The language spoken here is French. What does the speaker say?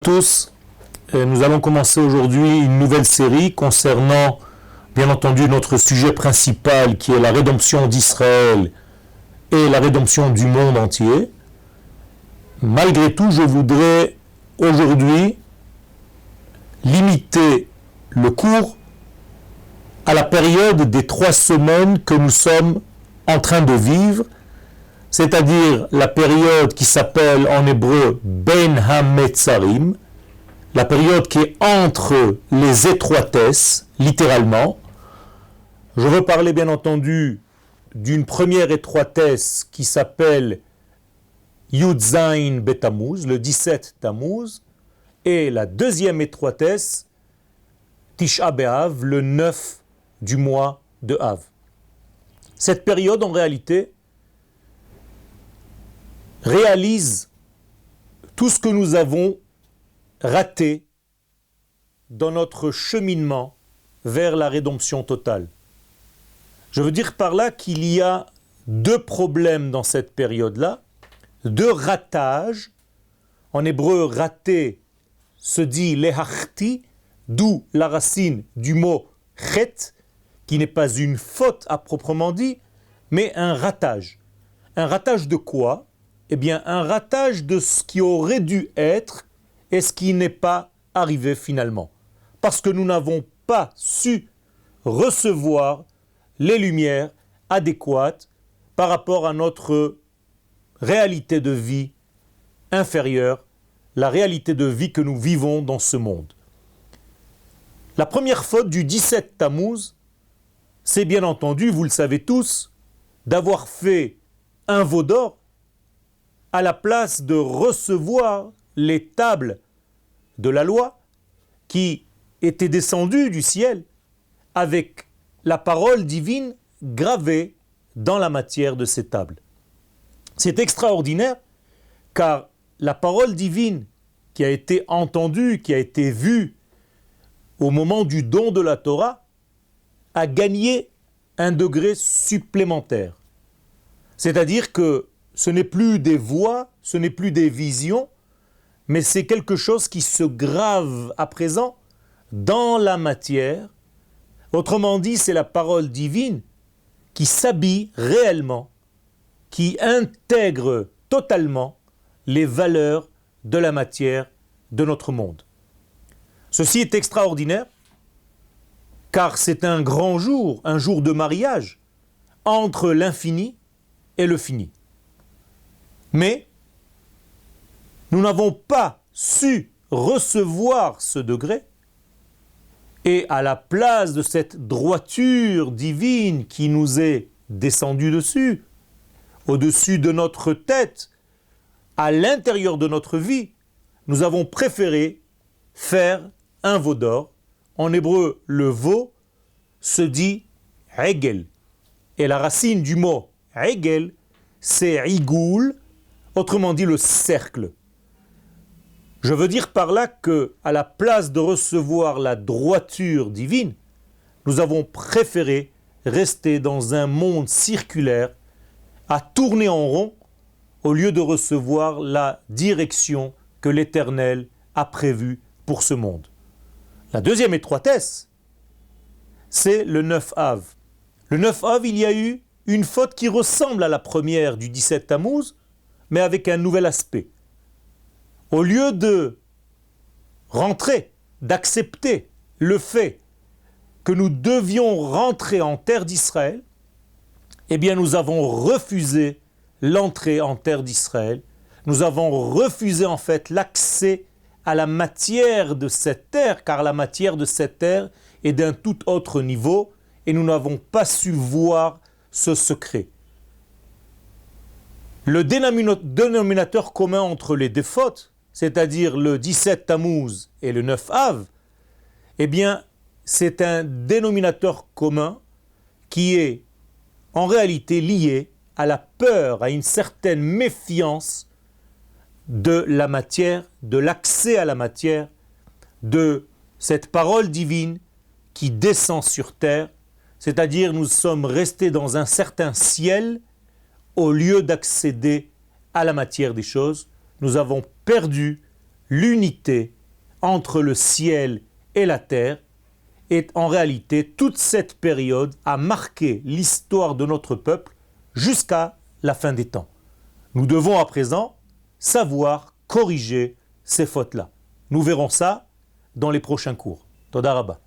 Tous, nous allons commencer aujourd'hui une nouvelle série concernant, bien entendu, notre sujet principal qui est la rédemption d'Israël et la rédemption du monde entier. Malgré tout, je voudrais aujourd'hui limiter le cours à la période des 3 semaines que nous sommes en train de vivre, c'est-à-dire la période qui s'appelle en hébreu Ben HaMetzarim, la période qui est entre les étroitesses, littéralement. Je veux parler bien entendu d'une première étroitesse qui s'appelle Yud Zayin Betamuz, le 17 Tammuz, et la deuxième étroitesse, Tisha B'Av, le 9 du mois de Av. Cette période, en réalité, réalise tout ce que nous avons raté dans notre cheminement vers la rédemption totale. Je veux dire par là qu'il y a 2 problèmes dans cette période-là, 2 ratages. En hébreu, raté se dit lehachti, d'où la racine du mot chet, qui n'est pas une faute à proprement dit, mais un ratage. Un ratage de quoi ? Eh bien, un ratage de ce qui aurait dû être et ce qui n'est pas arrivé finalement. Parce que nous n'avons pas su recevoir les lumières adéquates par rapport à notre réalité de vie inférieure, la réalité de vie que nous vivons dans ce monde. La première faute du 17 Tammuz, c'est bien entendu, vous le savez tous, d'avoir fait un veau d'or à la place de recevoir les tables de la loi qui étaient descendues du ciel avec la parole divine gravée dans la matière de ces tables. C'est extraordinaire car la parole divine qui a été entendue, qui a été vue au moment du don de la Torah a gagné un degré supplémentaire. C'est-à-dire que ce n'est plus des voix, ce n'est plus des visions, mais c'est quelque chose qui se grave à présent dans la matière. Autrement dit, c'est la parole divine qui s'habille réellement, qui intègre totalement les valeurs de la matière de notre monde. Ceci est extraordinaire, car c'est un grand jour, un jour de mariage entre l'infini et le fini. Mais nous n'avons pas su recevoir ce degré et à la place de cette droiture divine qui nous est descendue dessus, au-dessus de notre tête, à l'intérieur de notre vie, nous avons préféré faire un veau d'or. En hébreu, le veau se dit Hegel. Et la racine du mot Hegel, c'est Igoul, autrement dit le cercle. Je veux dire par là que, à la place de recevoir la droiture divine, nous avons préféré rester dans un monde circulaire, à tourner en rond, au lieu de recevoir la direction que l'Éternel a prévue pour ce monde. La deuxième étroitesse, c'est le 9 Av. Le 9 Av, il y a eu une faute qui ressemble à la première du 17 Tammuz, mais avec un nouvel aspect. Au lieu de rentrer, d'accepter le fait que nous devions rentrer en terre d'Israël, eh bien nous avons refusé l'entrée en terre d'Israël. Nous avons refusé en fait l'accès à la matière de cette terre, car la matière de cette terre est d'un tout autre niveau et nous n'avons pas su voir ce secret. Le dénominateur commun entre les 2 fautes, c'est-à-dire le 17 Tammuz et le 9 Av, eh bien, c'est un dénominateur commun qui est en réalité lié à la peur, à une certaine méfiance de la matière, de l'accès à la matière, de cette parole divine qui descend sur terre, c'est-à-dire nous sommes restés dans un certain ciel au lieu d'accéder à la matière des choses. Nous avons perdu l'unité entre le ciel et la terre. Et en réalité, toute cette période a marqué l'histoire de notre peuple jusqu'à la fin des temps. Nous devons à présent savoir corriger ces fautes-là. Nous verrons ça dans les prochains cours. Toda Rabba.